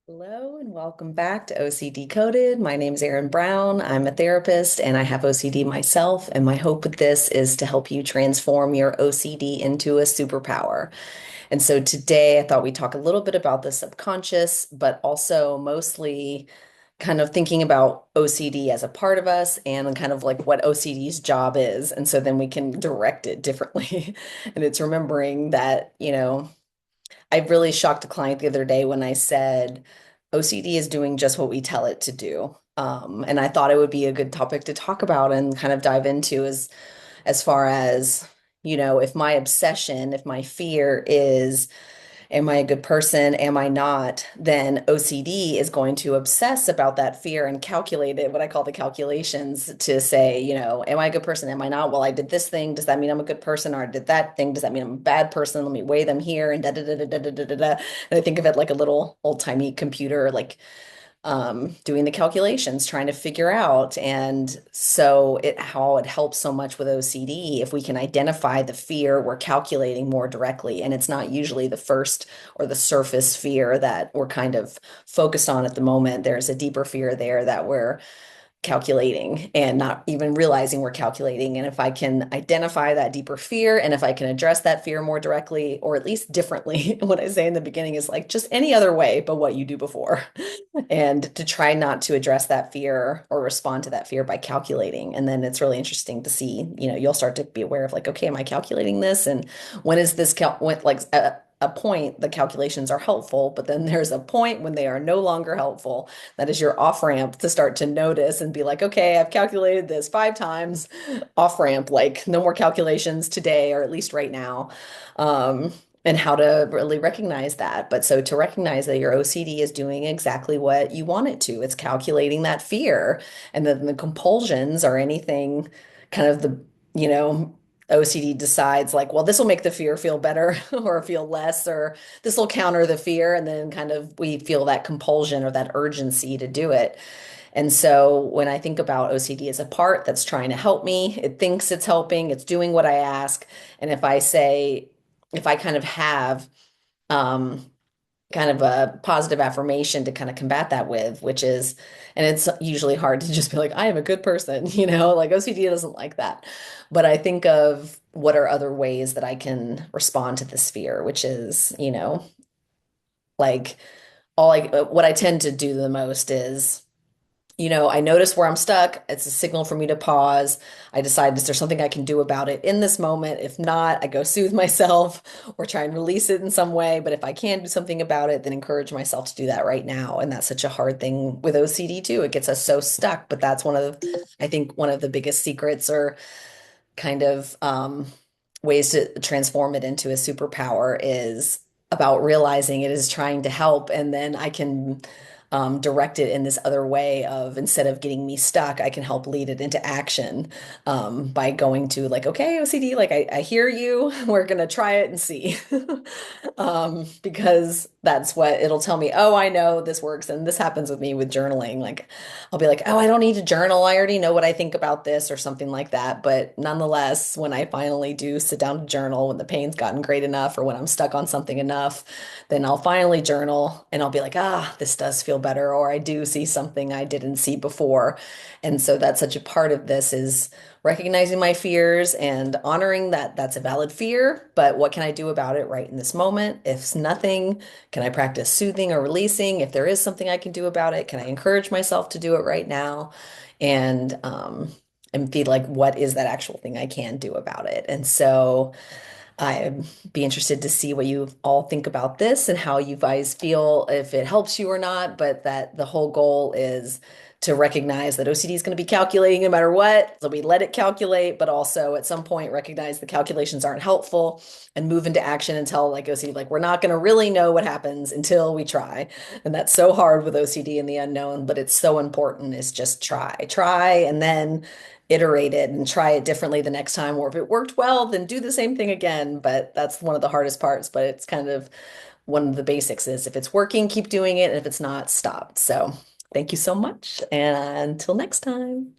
Hello and welcome back to OCD Coded. My name is Erin Brown. I'm a therapist and I have OCD myself. And my hope with this is to help you transform your OCD into a superpower. And so today I thought we'd talk a little bit about the subconscious, but also mostly kind of thinking about OCD as a part of us and kind of like what OCD's job is. And so then we can direct it differently. And it's remembering that, I really shocked a client the other day when I said OCD is doing just what we tell it to do. And I thought it would be a good topic to talk about and kind of dive into as far as, if my obsession, if my fear is am I a good person? Am I not? Then OCD is going to obsess about that fear and calculate it, what I call the calculations to say, am I a good person? Am I not? Well, I did this thing. Does that mean I'm a good person? Or I did that thing. Does that mean I'm a bad person? Let me weigh them here and da da da da da da da da. Da. And I think of it like a little old-timey computer, like doing the calculations, trying to figure out. And so how it helps so much with OCD, if we can identify the fear, we're calculating more directly. And it's not usually the first or the surface fear that we're kind of focused on at the moment. There's a deeper fear there that we're calculating and not even realizing we're calculating. And if I can identify that deeper fear and if I can address that fear more directly or at least differently, what I say in the beginning is like just any other way but what you do before. And to try not to address that fear or respond to that fear by calculating. And then it's really interesting to see, you'll start to be aware of like, okay, am I calculating this? And when is this when like a point, the calculations are helpful, but then there's a point when they are no longer helpful. That is your off ramp to start to notice and be like, okay, I've calculated this 5 times, off ramp, like no more calculations today, or at least right now. Um, and how to really recognize that. But so to recognize that your OCD is doing exactly what you want it to, it's calculating that fear. And then the compulsions or anything kind of you know, OCD decides like, well, this will make the fear feel better or feel less, or this will counter the fear. And then kind of we feel that compulsion or that urgency to do it. And so when I think about OCD as a part that's trying to help me, it thinks it's helping, it's doing what I ask. And if I kind of have um, kind of a positive affirmation to kind of combat that with, which is, and it's usually hard to just be like, I am a good person, like OCD doesn't like that. But I think of what are other ways that I can respond to this fear, which is, like what I tend to do the most is I notice where I'm stuck. It's a signal for me to pause. I decide, is there something I can do about it in this moment? If not, I go soothe myself or try and release it in some way. But if I can do something about it, then encourage myself to do that right now. And that's such a hard thing with OCD too. It gets us so stuck. But that's I think one of the biggest secrets or kind of ways to transform it into a superpower is about realizing it is trying to help, and then I can direct it in this other way of instead of getting me stuck, I can help lead it into action by going to like, okay, OCD, like I hear you. We're gonna try it and see. Because that's what it'll tell me. Oh, I know this works. And this happens with me with journaling. Like I'll be like, oh, I don't need to journal. I already know what I think about this or something like that. But nonetheless, when I finally do sit down to journal, when the pain's gotten great enough or when I'm stuck on something enough, then I'll finally journal and I'll be like, this does feel better. Or I do see something I didn't see before. And so that's such a part of this is recognizing my fears and honoring that that's a valid fear, but what can I do about it right in this moment? If it's nothing, can I practice soothing or releasing? If there is something I can do about it, can I encourage myself to do it right now? And be like, what is that actual thing I can do about it? And so I'd be interested to see what you all think about this and how you guys feel, if it helps you or not, but that the whole goal is to recognize that OCD is going to be calculating no matter what. So we let it calculate, but also at some point recognize the calculations aren't helpful and move into action and tell like OCD, like we're not going to really know what happens until we try. And that's so hard with OCD and the unknown, but it's so important is just try, and then iterate it and try it differently the next time. Or if it worked well, then do the same thing again. But that's one of the hardest parts. But it's kind of one of the basics is if it's working, keep doing it. And if it's not, stop. So thank you so much. And until next time.